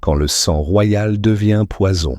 quand le sang royal devient poison.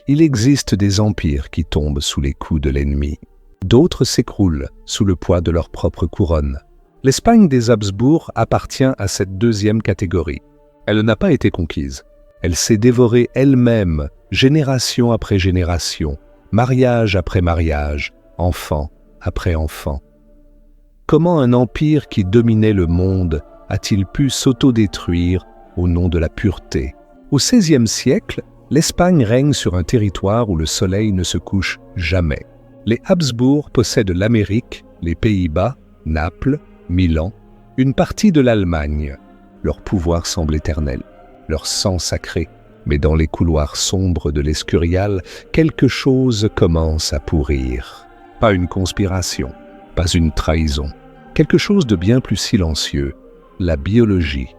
Il existe des empires qui tombent sous les coups de l'ennemi. D'autres s'écroulent sous le poids de leur propre couronne. L'Espagne des Habsbourg appartient à cette deuxième catégorie. Elle n'a pas été conquise. Elle s'est dévorée elle-même, génération après génération, mariage après mariage, enfant après enfant. Comment un empire qui dominait le monde a-t-il pu s'autodétruire au nom de la pureté? Au XVIe siècle, l'Espagne règne sur un territoire où le soleil ne se couche jamais. Les Habsbourg possèdent l'Amérique, les Pays-Bas, Naples, Milan, une partie de l'Allemagne. Leur pouvoir semble éternel, leur sang sacré. Mais dans les couloirs sombres de l'Escurial, quelque chose commence à pourrir. Pas une conspiration, pas une trahison. Quelque chose de bien plus silencieux, la biologie.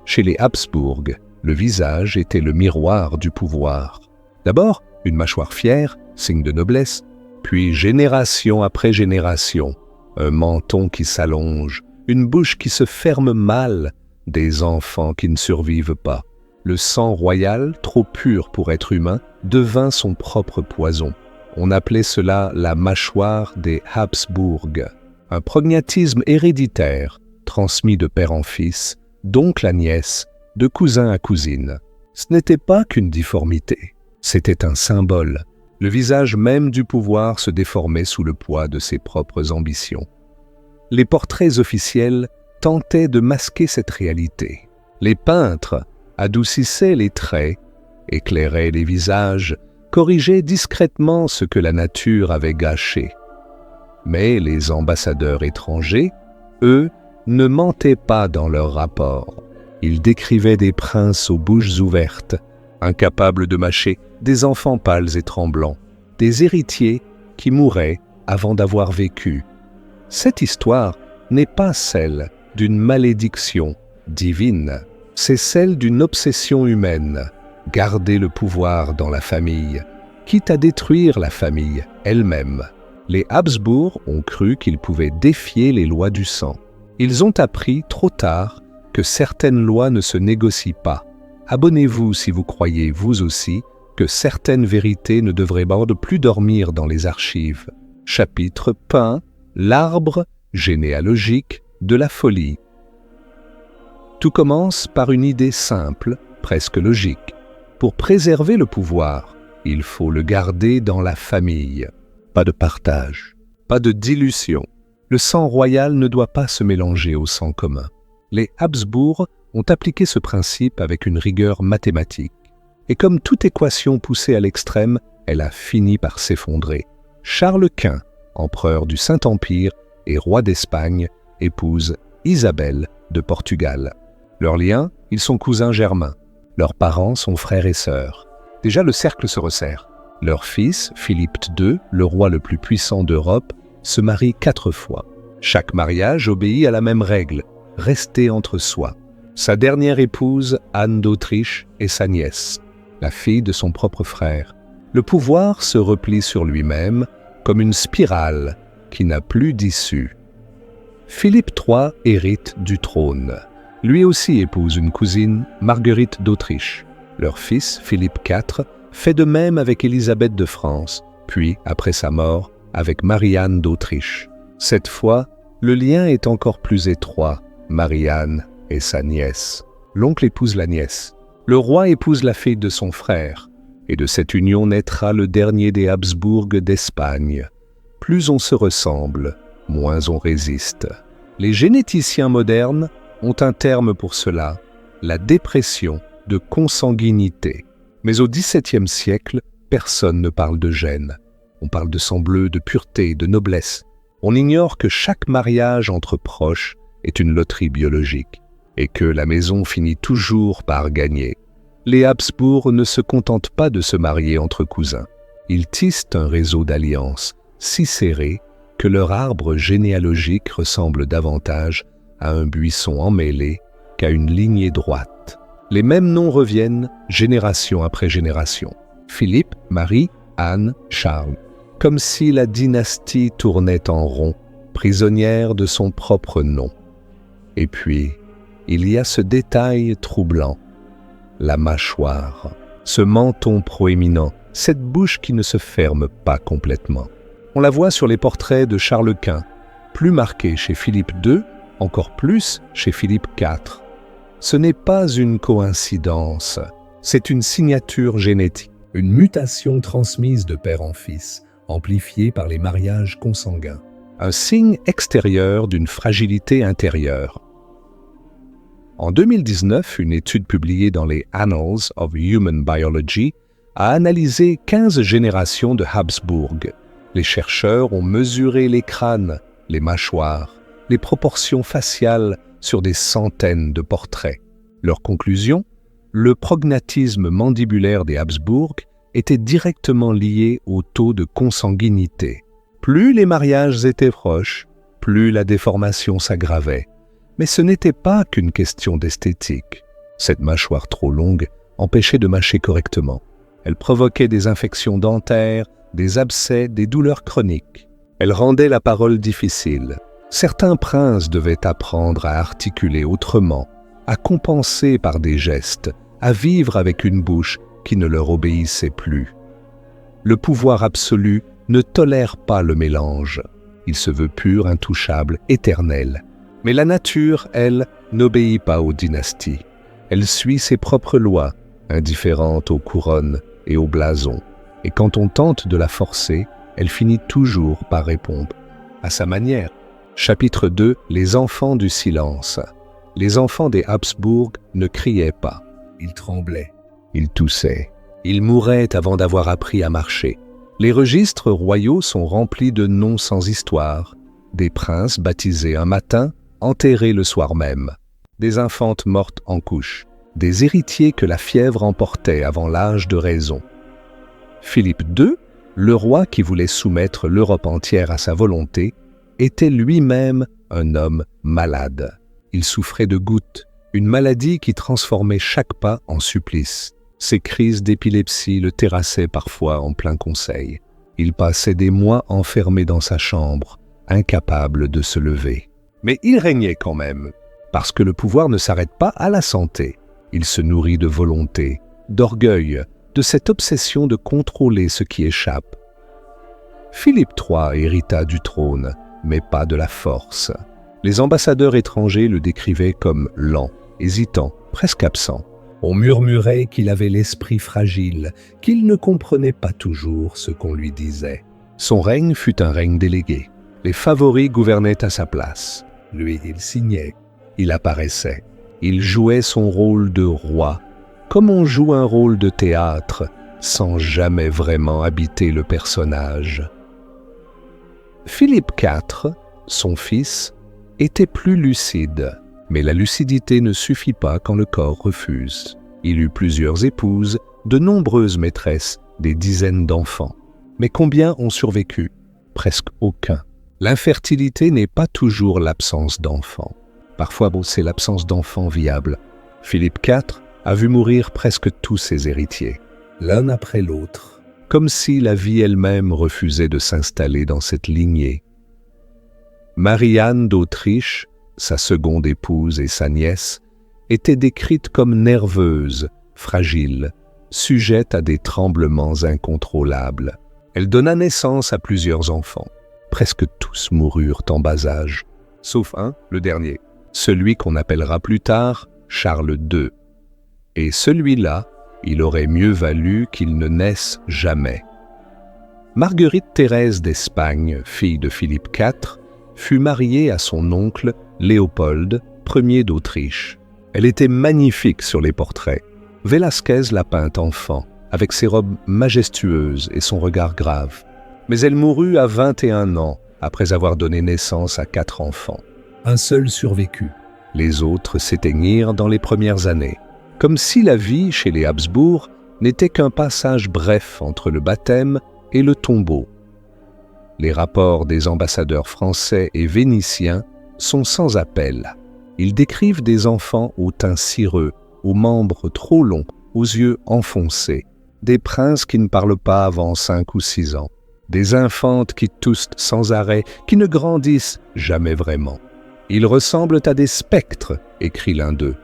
Chez les Habsbourg, le visage était le miroir du pouvoir. D'abord, une mâchoire fière, signe de noblesse, puis génération après génération, un menton qui s'allonge, une bouche qui se ferme mal, des enfants qui ne survivent pas. Le sang royal, trop pur pour être humain, devint son propre poison. On appelait cela la mâchoire des Habsbourg, un prognatisme héréditaire, transmis de père en fils, d'oncle à nièce, de cousin à cousine. Ce n'était pas qu'une difformité, c'était un symbole. Le visage même du pouvoir se déformait sous le poids de ses propres ambitions. Les portraits officiels tentaient de masquer cette réalité. Les peintres adoucissaient les traits, éclairaient les visages, corrigeaient discrètement ce que la nature avait gâché. Mais les ambassadeurs étrangers, eux, ne mentaient pas dans leurs rapports. Ils décrivaient des princes aux bouches ouvertes, incapables de mâcher, des enfants pâles et tremblants, des héritiers qui mouraient avant d'avoir vécu. Cette histoire n'est pas celle d'une malédiction divine, c'est celle d'une obsession humaine, garder le pouvoir dans la famille, quitte à détruire la famille elle-même. Les Habsbourg ont cru qu'ils pouvaient défier les lois du sang. Ils ont appris trop tard que certaines lois ne se négocient pas. Abonnez-vous si vous croyez, vous aussi, que certaines vérités ne devraient plus dormir dans les archives. Chapitre peint, l'arbre généalogique de la folie. Tout commence par une idée simple, presque logique. Pour préserver le pouvoir, il faut le garder dans la famille. Pas de partage, pas de dilution. Le sang royal ne doit pas se mélanger au sang commun. Les Habsbourg ont appliqué ce principe avec une rigueur mathématique. Et comme toute équation poussée à l'extrême, elle a fini par s'effondrer. Charles Quint, empereur du Saint-Empire et roi d'Espagne, épouse Isabelle de Portugal. Leurs liens, ils sont cousins germains. Leurs parents sont frères et sœurs. Déjà, le cercle se resserre. Leur fils, Philippe II, le roi le plus puissant d'Europe, se marie 4 fois. Chaque mariage obéit à la même règle, rester entre soi. Sa dernière épouse, Anne d'Autriche, est sa nièce, la fille de son propre frère. Le pouvoir se replie sur lui-même comme une spirale qui n'a plus d'issue. Philippe III hérite du trône. Lui aussi épouse une cousine, Marguerite d'Autriche. Leur fils, Philippe IV, fait de même avec Élisabeth de France, puis, après sa mort, avec Marie-Anne d'Autriche. Cette fois, le lien est encore plus étroit. Marie-Anne et sa nièce. L'oncle épouse la nièce. Le roi épouse la fille de son frère. Et de cette union naîtra le dernier des Habsbourg d'Espagne. Plus on se ressemble, moins on résiste. Les généticiens modernes ont un terme pour cela, la dépression de consanguinité. Mais au XVIIe siècle, personne ne parle de gènes. On parle de sang bleu, de pureté, de noblesse. On ignore que chaque mariage entre proches est une loterie biologique et que la maison finit toujours par gagner. Les Habsbourg ne se contentent pas de se marier entre cousins. Ils tissent un réseau d'alliances si serré que leur arbre généalogique ressemble davantage à un buisson emmêlé qu'à une lignée droite. Les mêmes noms reviennent génération après génération. Philippe, Marie, Anne, Charles. Comme si la dynastie tournait en rond, prisonnière de son propre nom. Et puis, il y a ce détail troublant. la mâchoire. Ce menton proéminent, cette bouche qui ne se ferme pas complètement. On la voit sur les portraits de Charles Quint, plus marquée chez Philippe II, encore plus chez Philippe IV. Ce n'est pas une coïncidence, c'est une signature génétique, une mutation transmise de père en fils, amplifiée par les mariages consanguins. Un signe extérieur d'une fragilité intérieure. En 2019, une étude publiée dans les Annals of Human Biology a analysé 15 générations de Habsbourg. Les chercheurs ont mesuré les crânes, les mâchoires, les proportions faciales sur des centaines de portraits. Leur conclusion ? Le prognatisme mandibulaire des Habsbourg était directement lié au taux de consanguinité. Plus les mariages étaient proches, plus la déformation s'aggravait. Mais ce n'était pas qu'une question d'esthétique. Cette mâchoire trop longue empêchait de mâcher correctement. Elle provoquait des infections dentaires, des abcès, des douleurs chroniques. Elle rendait la parole difficile. Certains princes devaient apprendre à articuler autrement, à compenser par des gestes, à vivre avec une bouche qui ne leur obéissait plus. Le pouvoir absolu ne tolère pas le mélange. Il se veut pur, intouchable, éternel. Mais la nature, elle, n'obéit pas aux dynasties. Elle suit ses propres lois, indifférente aux couronnes et aux blasons. Et quand on tente de la forcer, elle finit toujours par répondre, à sa manière. Chapitre 2, les enfants du silence. Les enfants des Habsbourg ne criaient pas. Ils tremblaient. Ils toussaient. Ils mouraient avant d'avoir appris à marcher. Les registres royaux sont remplis de noms sans histoire. Des princes baptisés un matin, enterrés le soir même. Des infantes mortes en couche. Des héritiers que la fièvre emportait avant l'âge de raison. Philippe II, le roi qui voulait soumettre l'Europe entière à sa volonté, était lui-même un homme malade. Il souffrait de gouttes, une maladie qui transformait chaque pas en supplice. Ses crises d'épilepsie le terrassaient parfois en plein conseil. Il passait des mois enfermé dans sa chambre, incapable de se lever. Mais il régnait quand même, parce que le pouvoir ne s'arrête pas à la santé. Il se nourrit de volonté, d'orgueil, de cette obsession de contrôler ce qui échappe. Philippe III hérita du trône, mais pas de la force. Les ambassadeurs étrangers le décrivaient comme lent, hésitant, presque absent. On murmurait qu'il avait l'esprit fragile, qu'il ne comprenait pas toujours ce qu'on lui disait. Son règne fut un règne délégué. Les favoris gouvernaient à sa place. Lui, il signait, il apparaissait. Il jouait son rôle de roi, comme on joue un rôle de théâtre, sans jamais vraiment habiter le personnage. Philippe IV, son fils, était plus lucide. Mais la lucidité ne suffit pas quand le corps refuse. Il eut plusieurs épouses, de nombreuses maîtresses, des dizaines d'enfants. Mais combien ont survécu ? Presque aucun. L'infertilité n'est pas toujours l'absence d'enfants. Parfois, c'est l'absence d'enfants viables. Philippe IV a vu mourir presque tous ses héritiers, l'un après l'autre, comme si la vie elle-même refusait de s'installer dans cette lignée. Marie-Anne d'Autriche, sa seconde épouse et sa nièce, étaient décrites comme nerveuses, fragiles, sujettes à des tremblements incontrôlables. Elle donna naissance à plusieurs enfants. Presque tous moururent en bas âge, sauf un, le dernier, celui qu'on appellera plus tard Charles II. Et celui-là, il aurait mieux valu qu'il ne naisse jamais. Marguerite-Thérèse d'Espagne, fille de Philippe IV, fut mariée à son oncle Léopold, Ier d'Autriche. Elle était magnifique sur les portraits. Velázquez la peint enfant, avec ses robes majestueuses et son regard grave. Mais elle mourut à 21 ans, après avoir donné naissance à 4 enfants. Un seul survécut. Les autres s'éteignirent dans les premières années. Comme si la vie chez les Habsbourg n'était qu'un passage bref entre le baptême et le tombeau. Les rapports des ambassadeurs français et vénitiens sont sans appel. Ils décrivent des enfants au teint cireux, aux membres trop longs, aux yeux enfoncés, des princes qui ne parlent pas avant 5 ou 6 ans, des infantes qui toussent sans arrêt, qui ne grandissent jamais vraiment. Ils ressemblent à des spectres, écrit l'un d'eux.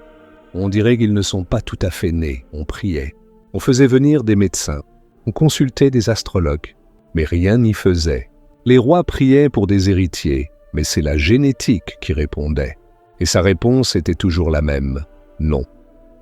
On dirait qu'ils ne sont pas tout à fait nés, on priait. On faisait venir des médecins, on consultait des astrologues, mais rien n'y faisait. Les rois priaient pour des héritiers, mais c'est la génétique qui répondait. Et sa réponse était toujours la même, non.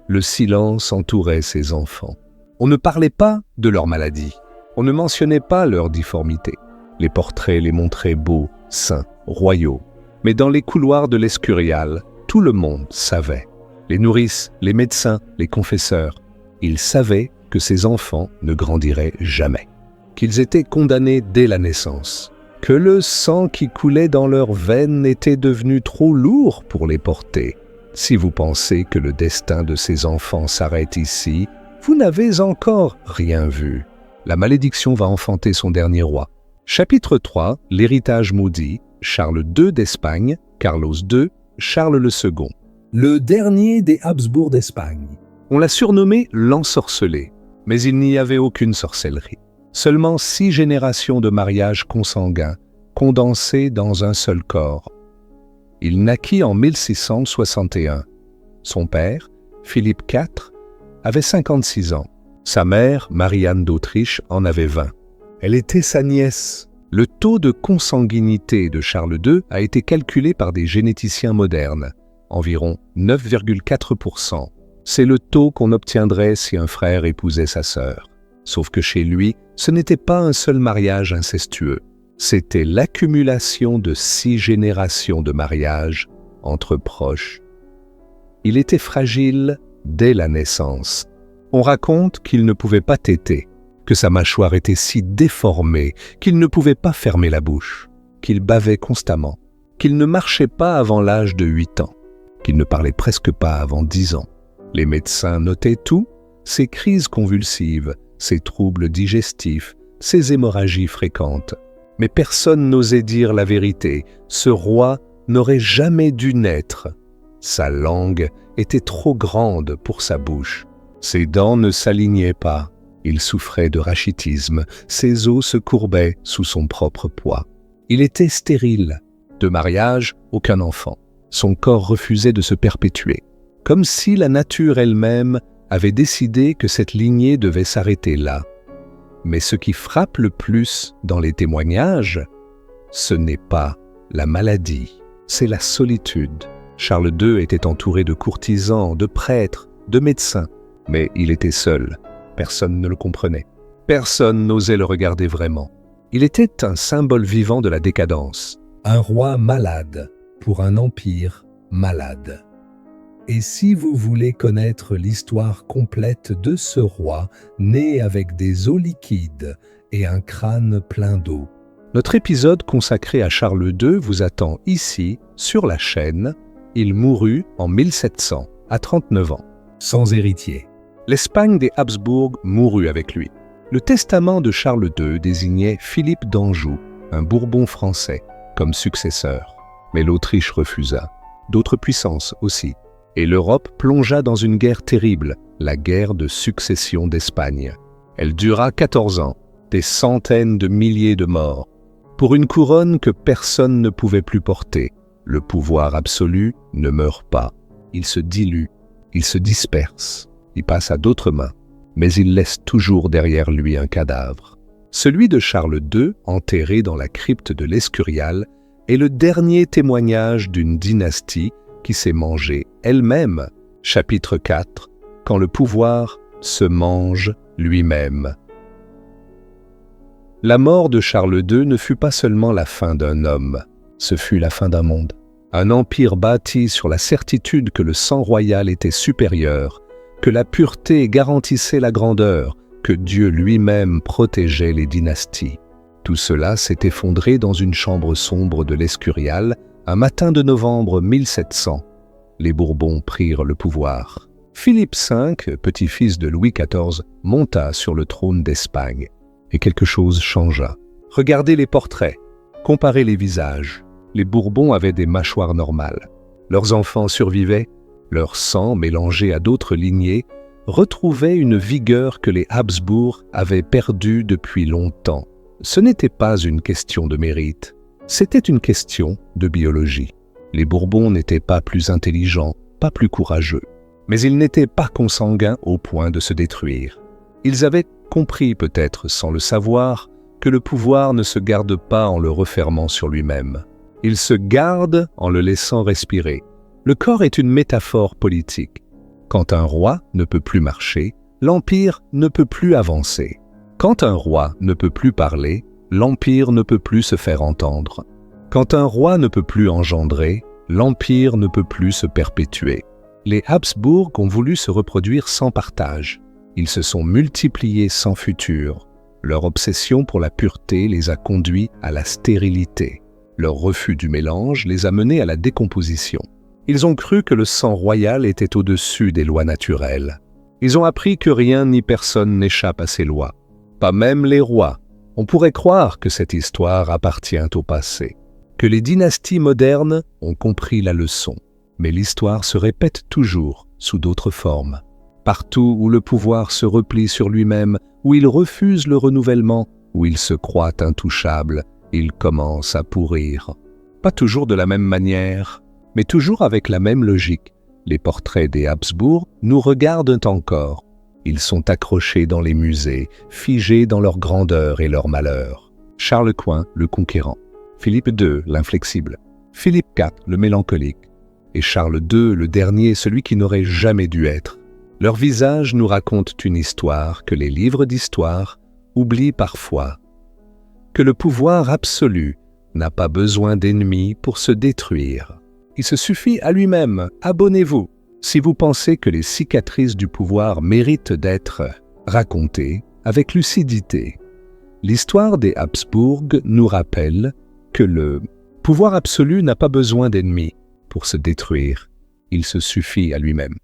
Le silence entourait ses enfants. On ne parlait pas de leur maladie, on ne mentionnait pas leur difformité. Les portraits les montraient beaux, saints, royaux. Mais dans les couloirs de l'Escurial, tout le monde savait. Les nourrices, les médecins, les confesseurs, ils savaient que ces enfants ne grandiraient jamais, qu'ils étaient condamnés dès la naissance, que le sang qui coulait dans leurs veines était devenu trop lourd pour les porter. Si vous pensez que le destin de ces enfants s'arrête ici, vous n'avez encore rien vu. La malédiction va enfanter son dernier roi. Chapitre 3, l'héritage maudit, Charles II d'Espagne, Carlos II, Charles II. Le dernier des Habsbourg d'Espagne. On l'a surnommé l'ensorcelé, mais il n'y avait aucune sorcellerie. Seulement 6 générations de mariages consanguins, condensés dans un seul corps. Il naquit en 1661. Son père, Philippe IV, avait 56 ans. Sa mère, Marie-Anne d'Autriche, en avait 20. Elle était sa nièce. Le taux de consanguinité de Charles II a été calculé par des généticiens modernes, environ 9,4%. C'est le taux qu'on obtiendrait si un frère épousait sa sœur. Sauf que chez lui, ce n'était pas un seul mariage incestueux. C'était l'accumulation de 6 générations de mariages entre proches. Il était fragile dès la naissance. On raconte qu'il ne pouvait pas téter, que sa mâchoire était si déformée qu'il ne pouvait pas fermer la bouche, qu'il bavait constamment, qu'il ne marchait pas avant l'âge de 8 ans, qu'il ne parlait presque pas avant 10 ans. Les médecins notaient tout, ses crises convulsives, ses troubles digestifs, ses hémorragies fréquentes. Mais personne n'osait dire la vérité. Ce roi n'aurait jamais dû naître. Sa langue était trop grande pour sa bouche. Ses dents ne s'alignaient pas. Il souffrait de rachitisme. Ses os se courbaient sous son propre poids. Il était stérile. De mariage, aucun enfant. Son corps refusait de se perpétuer. Comme si la nature elle-même avait décidé que cette lignée devait s'arrêter là. Mais ce qui frappe le plus dans les témoignages, ce n'est pas la maladie, c'est la solitude. Charles II était entouré de courtisans, de prêtres, de médecins, mais il était seul. Personne ne le comprenait. Personne n'osait le regarder vraiment. Il était un symbole vivant de la décadence. Un roi malade pour un empire malade. Et si vous voulez connaître l'histoire complète de ce roi, né avec des os liquides et un crâne plein d'eau, notre épisode consacré à Charles II vous attend ici, sur la chaîne. Il mourut en 1700, à 39 ans, sans héritier. L'Espagne des Habsbourg mourut avec lui. Le testament de Charles II désignait Philippe d'Anjou, un Bourbon français, comme successeur. Mais l'Autriche refusa. D'autres puissances aussi. Et l'Europe plongea dans une guerre terrible, la guerre de succession d'Espagne. Elle dura 14 ans, des centaines de milliers de morts, pour une couronne que personne ne pouvait plus porter. Le pouvoir absolu ne meurt pas, il se dilue, il se disperse, il passe à d'autres mains, mais il laisse toujours derrière lui un cadavre. Celui de Charles II, enterré dans la crypte de l'Escurial, est le dernier témoignage d'une dynastie qui s'est mangée elle-même. Chapitre 4, quand le pouvoir se mange lui-même. La mort de Charles II ne fut pas seulement la fin d'un homme, ce fut la fin d'un monde. Un empire bâti sur la certitude que le sang royal était supérieur, que la pureté garantissait la grandeur, que Dieu lui-même protégeait les dynasties. Tout cela s'est effondré dans une chambre sombre de l'Escurial, un matin de novembre 1700. Les Bourbons prirent le pouvoir. Philippe V, petit-fils de Louis XIV, monta sur le trône d'Espagne. Et quelque chose changea. Regardez les portraits, comparez les visages. Les Bourbons avaient des mâchoires normales. Leurs enfants survivaient, leur sang, mélangé à d'autres lignées, retrouvait une vigueur que les Habsbourg avaient perdue depuis longtemps. Ce n'était pas une question de mérite, c'était une question de biologie. Les Bourbons n'étaient pas plus intelligents, pas plus courageux, Mais ils n'étaient pas consanguins au point de se détruire. Ils avaient compris peut-être sans le savoir que le pouvoir ne se garde pas en le refermant sur lui-même. Il se garde en le laissant respirer. Le corps est une métaphore politique. Quand un roi ne peut plus marcher, l'empire ne peut plus avancer. Quand un roi ne peut plus parler, l'empire ne peut plus se faire entendre. Quand un roi ne peut plus engendrer, l'empire ne peut plus se perpétuer. Les Habsbourg ont voulu se reproduire sans partage. Ils se sont multipliés sans futur. Leur obsession pour la pureté les a conduits à la stérilité. Leur refus du mélange les a menés à la décomposition. Ils ont cru que le sang royal était au-dessus des lois naturelles. Ils ont appris que rien ni personne n'échappe à ces lois. Pas même les rois. On pourrait croire que cette histoire appartient au passé, que les dynasties modernes ont compris la leçon. Mais l'histoire se répète toujours sous d'autres formes. Partout où le pouvoir se replie sur lui-même, où il refuse le renouvellement, où il se croit intouchable, il commence à pourrir. Pas toujours de la même manière, mais toujours avec la même logique. Les portraits des Habsbourg nous regardent encore. Ils sont accrochés dans les musées, figés dans leur grandeur et leur malheur. Charles Quint, le conquérant. Philippe II, l'inflexible. Philippe IV, le mélancolique. Et Charles II, le dernier, celui qui n'aurait jamais dû être. Leurs visages nous racontent une histoire que les livres d'histoire oublient parfois. Que le pouvoir absolu n'a pas besoin d'ennemis pour se détruire. Il se suffit à lui-même. Abonnez-vous si vous pensez que les cicatrices du pouvoir méritent d'être racontées avec lucidité. L'histoire des Habsbourg nous rappelle que le pouvoir absolu n'a pas besoin d'ennemis pour se détruire. Il se suffit à lui-même.